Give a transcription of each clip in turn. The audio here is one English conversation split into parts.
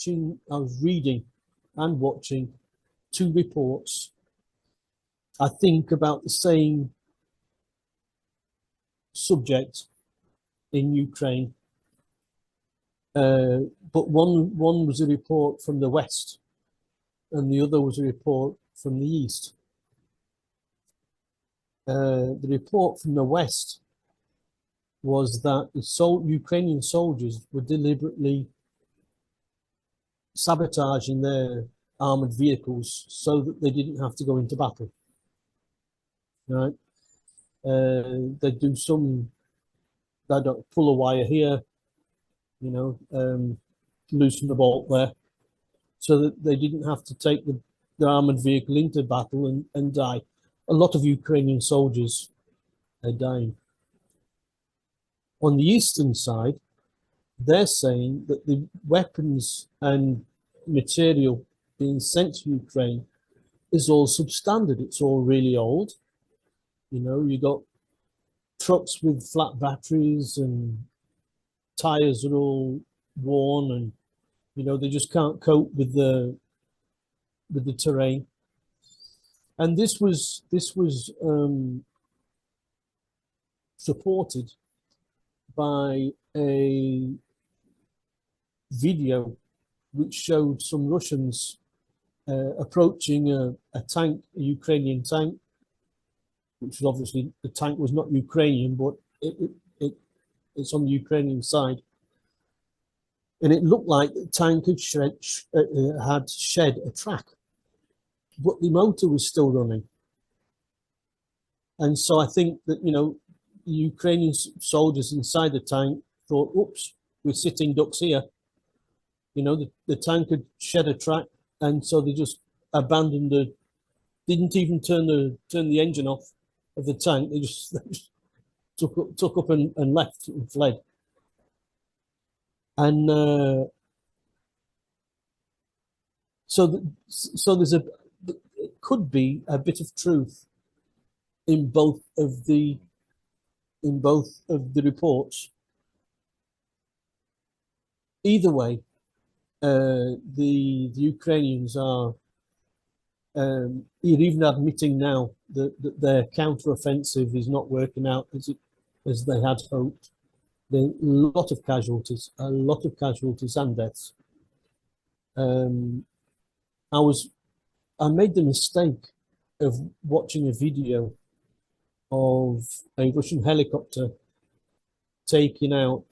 was reading and watching two reports, I think about the same subject in Ukraine. But one was a report from the West and the other was a report from the East. The report from the West was that the Ukrainian soldiers were deliberately sabotaging their armored vehicles so that they didn't have to go into battle. Right? They'd do some, they'd pull a wire here, you know, loosen the bolt there, so that they didn't have to take the armored vehicle into battle and die. A lot of Ukrainian soldiers are dying. On the eastern side, they're saying that the weapons and material being sent to Ukraine is all substandard. It's all really old. You know, you got trucks with flat batteries and tires are all worn, and you know they just can't cope with the terrain. And this was supported by a video which showed some Russians approaching a tank, a Ukrainian tank, which was obviously, the tank was not Ukrainian, but it's on the Ukrainian side. And it looked like the tank had shed a track, but the motor was still running. And so I think that, you know, the Ukrainian soldiers inside the tank thought, oops, we're sitting ducks here. You know, the tank had shed a track, and so they just abandoned the, didn't even turn the engine off of the tank. They just took up and left and fled. And so there's it could be a bit of truth in both of the reports. Either way, the Ukrainians are even admitting now that their counter-offensive is not working out as they had hoped. There are a lot of casualties and deaths. I made the mistake of watching a video of a Russian helicopter taking out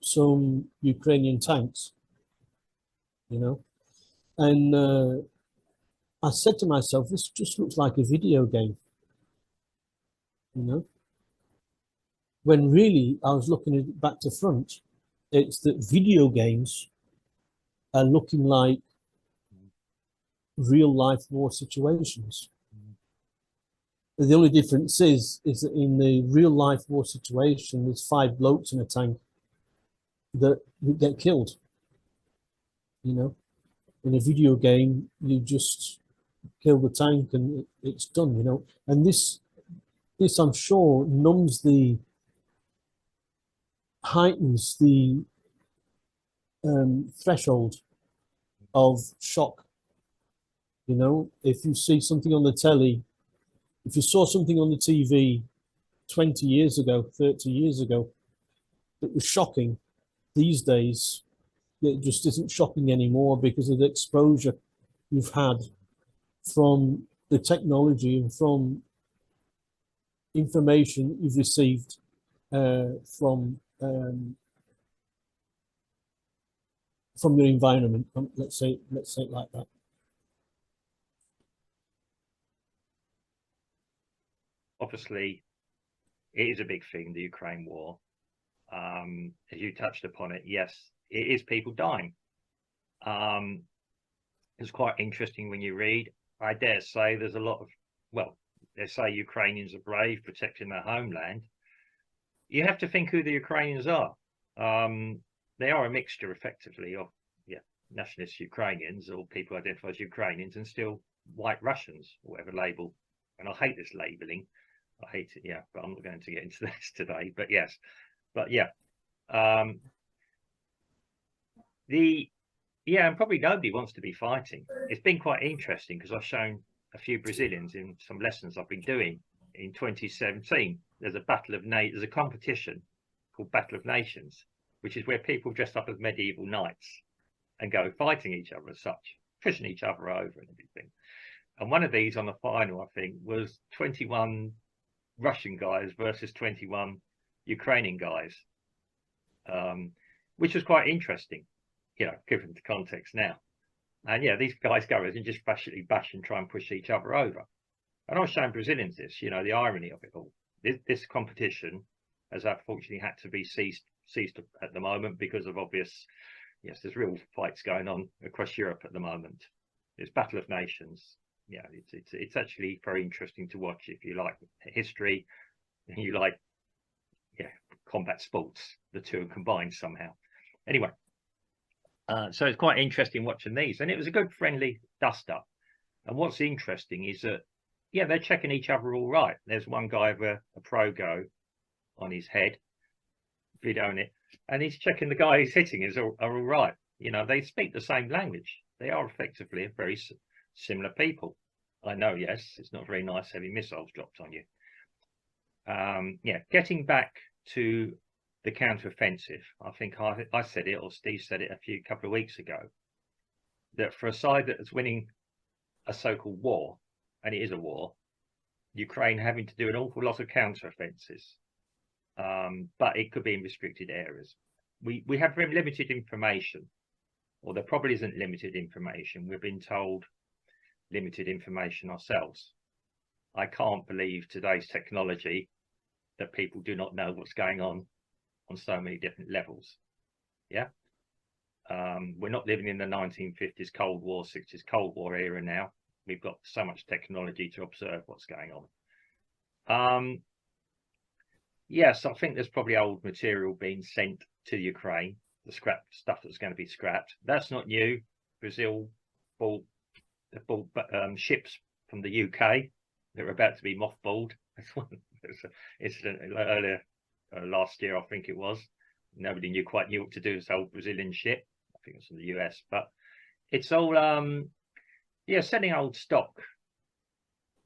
some Ukrainian tanks, you know, and I said to myself, this just looks like a video game, you know, when really I was looking at it back to front. It's that video games are looking like real life war situations. The only difference is that in the real life war situation, there's 5 blokes in a tank that get killed. You know, in a video game, you just kill the tank and it's done. You know, and this I'm sure heightens the threshold of shock. You know, if you see something on the telly, if you saw something on the TV 20 years ago, 30 years ago, that was shocking, these days, it just isn't shocking anymore because of the exposure you've had from the technology and from information you've received from your environment. Let's say it like that. Obviously, it is a big thing, the Ukraine war. As you touched upon it, yes, it is people dying. It's quite interesting when you read. I dare say there's a lot of, well, they say Ukrainians are brave, protecting their homeland. You have to think who the Ukrainians are. They are a mixture, effectively, of nationalist Ukrainians or people identified as Ukrainians and still white Russians, or whatever label. And I hate this labeling. I hate it, but I'm not going to get into this today. But yes, Yeah, and probably nobody wants to be fighting. It's been quite interesting because I've shown a few Brazilians in some lessons I've been doing in 2017. There's a competition called Battle of Nations, which is where people dress up as medieval knights and go fighting each other as such, pushing each other over and everything. And one of these on the final, I think, was 21 Russian guys versus 21 Ukrainian guys, which was quite interesting, you know, given the context now. And yeah, these guys go and just basically bash and try and push each other over. And I was showing Brazilians this, you know, the irony of it all. This competition has unfortunately had to be ceased at the moment because of obvious, yes, there's real fights going on across Europe at the moment. It's Battle of Nations. Yeah, it's actually very interesting to watch if you like history and you like, yeah, combat sports. The two are combined somehow. Anyway, so it's quite interesting watching these, and it was a good friendly dust up. And what's interesting is that, yeah, they're checking each other all right. There's one guy with a Pro-Go on his head, videoing it, and he's checking the guy he's hitting are all right. You know, they speak the same language. They are effectively very similar people. I know, yes, it's not very nice having missiles dropped on you. Yeah, getting back to the counter-offensive, I think I said it, or Steve said it a couple of weeks ago, that for a side that is winning a so-called war, and it is a war, Ukraine having to do an awful lot of counter-offensives, but it could be in restricted areas. We have very limited information, or there probably isn't limited information. We've been told limited information ourselves. I can't believe today's technology that people do not know what's going on so many different levels. Yeah. We're not living in the 1950s Cold War, 60s Cold War era now. We've got so much technology to observe what's going on. Yes, I think there's probably old material being sent to Ukraine, the scrap stuff that's going to be scrapped. That's not new. Brazil bought ships from the UK that are about to be mothballed. There's an incident earlier last year, I think it was. Nobody quite knew what to do with this old Brazilian ship. I think it's from the US, but it's all yeah, sending old stock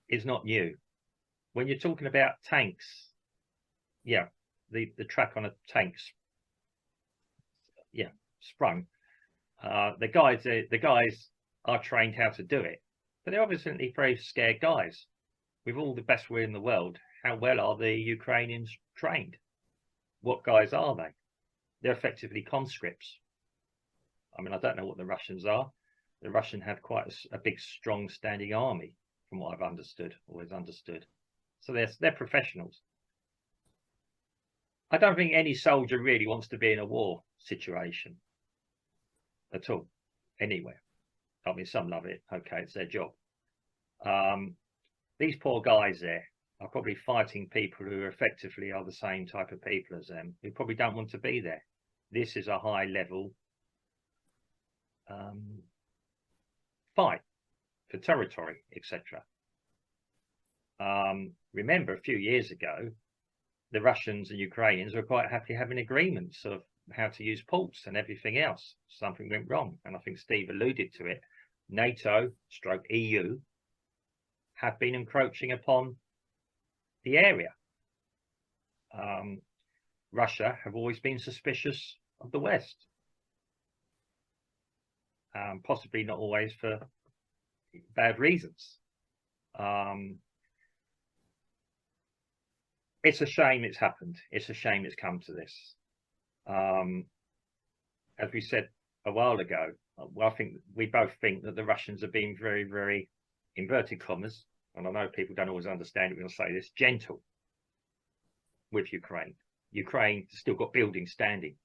is not new. When you're talking about tanks, yeah, the track on a tank's, yeah, sprung. The guys are trained how to do it, but they're obviously very scared guys. With all the best will in the world, how well are the Ukrainians trained? What guys are they? They're effectively conscripts. I mean, I don't know what the Russians are. The Russian have quite a big, strong standing army, from what I've always understood. So they're professionals. I don't think any soldier really wants to be in a war situation at all, anywhere. I mean, some love it. Okay, it's their job. These poor guys there are probably fighting people who effectively are the same type of people as them, who probably don't want to be there. This is a high level fight for territory, etc. Remember, a few years ago, the Russians and Ukrainians were quite happy having agreements of how to use ports and everything else. Something went wrong, and I think Steve alluded to it. NATO / EU have been encroaching upon the area. Russia have always been suspicious of the West, possibly not always for bad reasons. It's a shame it's happened. It's a shame it's come to this. As we said a while ago, well, I think we both think that the Russians are being very, very, inverted commas, and I know people don't always understand it when I say this, gentle with Ukraine. Ukraine still got buildings standing.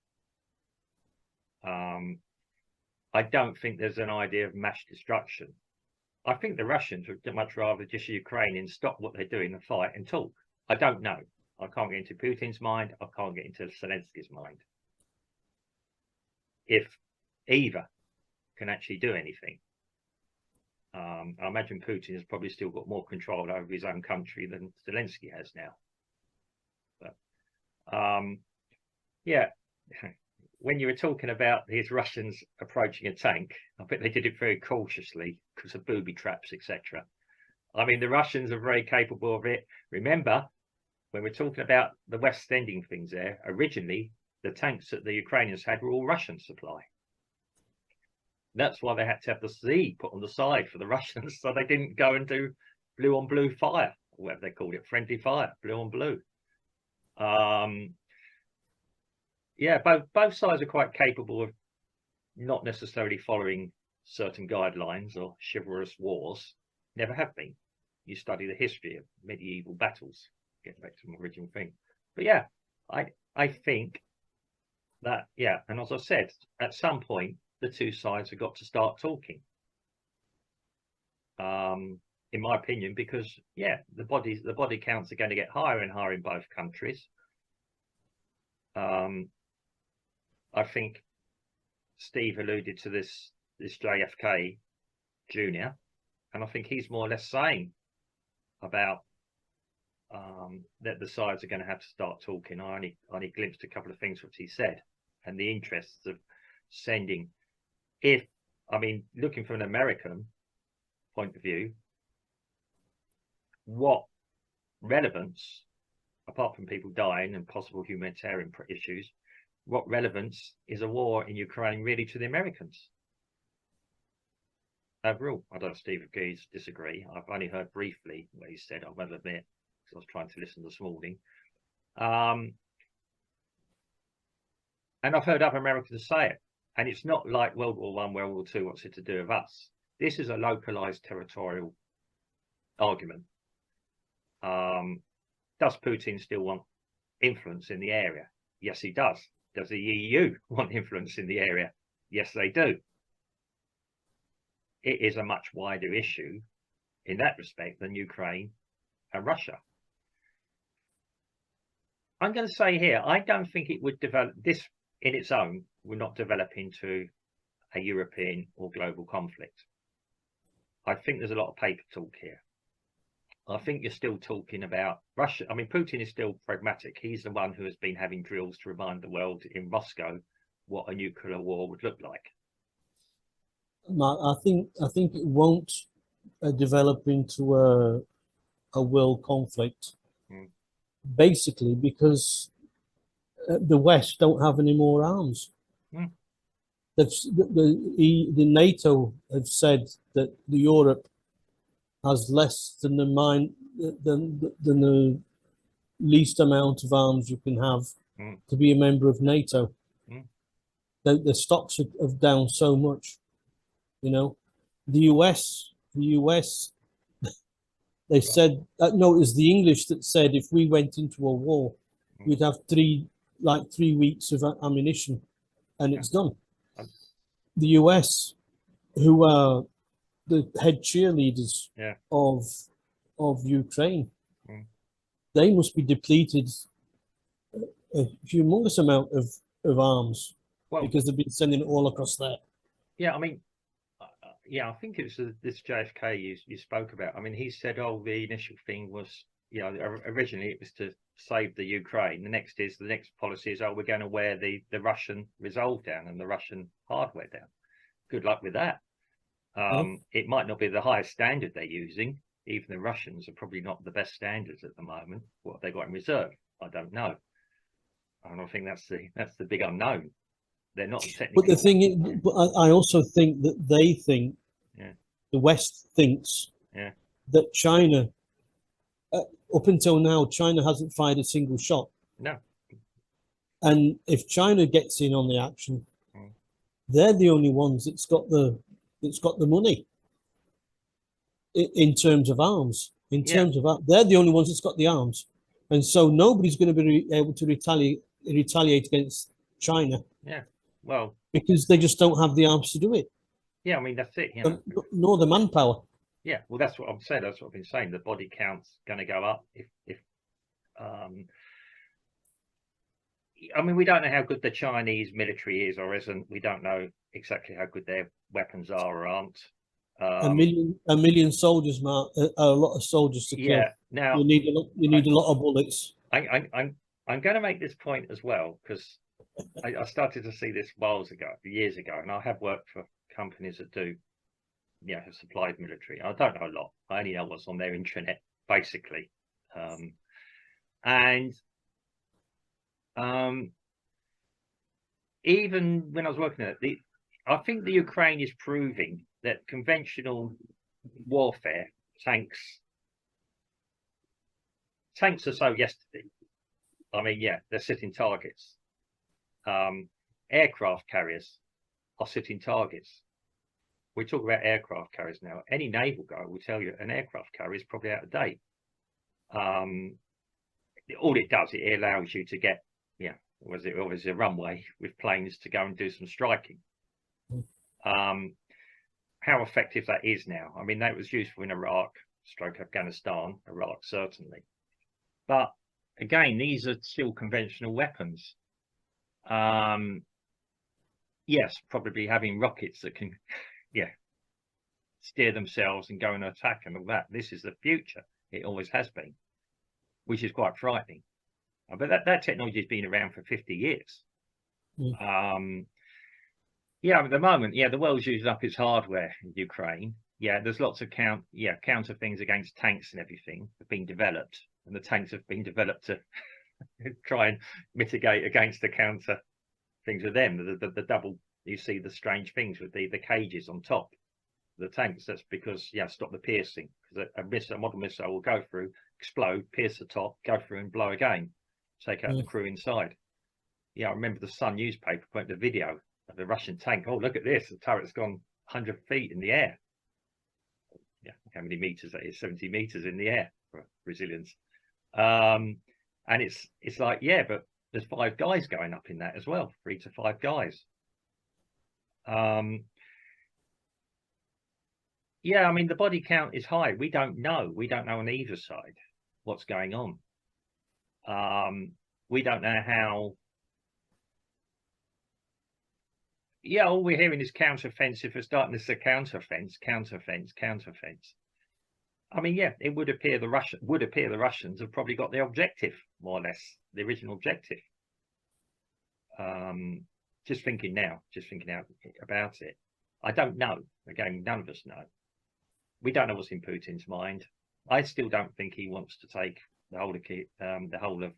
I don't think there's an idea of mass destruction. I think the Russians would much rather just Ukrainians stop what they're doing and fight and talk. I don't know. I can't get into Putin's mind. I can't get into Zelensky's mind. If either can actually do anything. I imagine Putin has probably still got more control over his own country than Zelensky has now. But yeah, when you were talking about these Russians approaching a tank, I bet they did it very cautiously because of booby traps, etc. I mean, the Russians are very capable of it. Remember, when we're talking about the West sending things there, originally the tanks that the Ukrainians had were all Russian supply. That's why they had to have the sea put on the side for the Russians, so they didn't go and do blue on blue fire, or whatever they called it, friendly fire, blue on blue. Yeah, both sides are quite capable of not necessarily following certain guidelines or chivalrous wars. Never have been. You study the history of medieval battles, get back to my original thing. But yeah, I think that, yeah, and as I said, at some point the two sides have got to start talking. In my opinion, because yeah, the body counts are going to get higher and higher in both countries. I think Steve alluded to this JFK Jr., and I think he's more or less saying about that the sides are going to have to start talking. I only glimpsed a couple of things what he said, and the interests of sending. I mean, looking from an American point of view, what relevance, apart from people dying and possible humanitarian issues, what relevance is a war in Ukraine really to the Americans? Overall, I don't know if Steve agrees, disagree. I've only heard briefly what he said, I will admit, because I was trying to listen this morning. And I've heard other Americans say it. And it's not like World War I, World War II, what's it to do with us? This is a localized territorial argument. Does Putin still want influence in the area? Yes, he does. Does the EU want influence in the area? Yes, they do. It is a much wider issue in that respect than Ukraine and Russia. I'm going to say here, I don't think it would develop, this in its own would not develop into a European or global conflict. I think there's a lot of paper talk here. I think you're still talking about Russia. I mean, Putin is still pragmatic. He's the one who has been having drills to remind the world in Moscow what a nuclear war would look like. I think it won't develop into a world conflict, basically because the West don't have any more arms. The NATO have said that the Europe has less than the least amount of arms you can have to be a member of NATO. The stocks have down so much, you know. The US, they said no, it was the English that said if we went into a war, we'd have 3 weeks of ammunition, and it's done. The US, who are the head cheerleaders of Ukraine, they must be depleted a humongous amount of arms, because they've been sending it all across there. Yeah, I mean, yeah, I think it's this JFK you spoke about. I mean, he said, oh, the initial thing was, you know, originally it was to save the Ukraine. The next policy is, oh, we're going to wear the Russian resolve down and the Russian hardware down. Good luck with that. It might not be the highest standard they're using. Even the Russians are probably not the best standards at the moment. What have they got in reserve? I don't know. I don't think that's the big unknown. They're not technically. But the thing is, but I also think that they think, the West thinks that China, up until now, China hasn't fired a single shot. No. And if China gets in on the action, they're the only ones that's got the money in terms of arms. They're the only ones that's got the arms, and so nobody's going to be able to retaliate against China. Yeah, well, because they just don't have the arms to do it. Yeah, I mean, that's it. You know, nor the manpower. Yeah, well, that's what I've said. That's what I've been saying. The body count's going to go up if I mean, we don't know how good the Chinese military is or isn't. We don't know exactly how good their weapons are or aren't. A million soldiers, Mark, a lot of soldiers to kill. Yeah, now you need a lot of bullets. I'm going to make this point as well, because I started to see this years ago, and I have worked for companies that do, have supplied military. I don't know a lot. I only know what's on their intranet, basically. Even when I was working at it, I think the Ukraine is proving that conventional warfare, tanks are so yesterday. I mean, yeah, they're sitting targets. Aircraft carriers are sitting targets. We talk about aircraft carriers now. Any naval guy will tell you an aircraft carrier is probably out of date. All it does, it allows you to get, was it always a runway with planes to go and do some striking. How effective that is now. I mean, that was useful in Iraq, Afghanistan, Iraq certainly. But again, these are still conventional weapons. Yes, probably having rockets that can, steer themselves and go and attack and all that. This is the future. It always has been, which is quite frightening. But that technology has been around for 50 years. At the moment, the world's using up its hardware in Ukraine. There's lots of counter things against tanks and everything have been developed, and the tanks have been developed to try and mitigate against the counter things with them. The double, you see the strange things with the cages on top of the tanks. That's because stop the piercing, because a model missile will go through, explode, pierce the top, go through and blow again, take out the crew inside. I remember the Sun newspaper put the video of the Russian tank. Oh, look at this, the turret's gone 100 feet in the air. How many meters that is? 70 meters in the air for resilience. And it's like, but there's 5 guys going up in that as well, 3 to 5 guys. I mean, the body count is high. We don't know on either side what's going on. We don't know how. All we're hearing is counteroffensive. We're starting to say counteroffense. I mean, it would appear the Russians have probably got their objective, more or less, the original objective. Just thinking out about it. I don't know. Again, none of us know. We don't know what's in Putin's mind. I still don't think he wants to take the whole of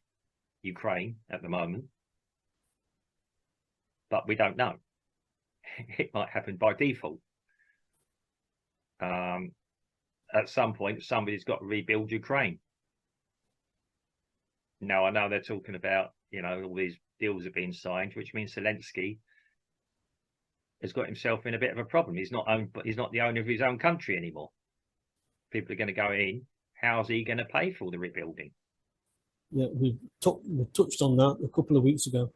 Ukraine at the moment. But we don't know. It might happen by default. At some point, somebody's got to rebuild Ukraine. Now, I know they're talking about, all these deals have been signed, which means Zelensky has got himself in a bit of a problem. He's not the owner of his own country anymore. People are going to go in. How's he going to pay for the rebuilding? We touched on that a couple of weeks ago.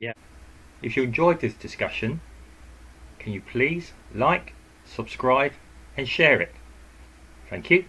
If you enjoyed this discussion, can you please like, subscribe and share it? Thank you.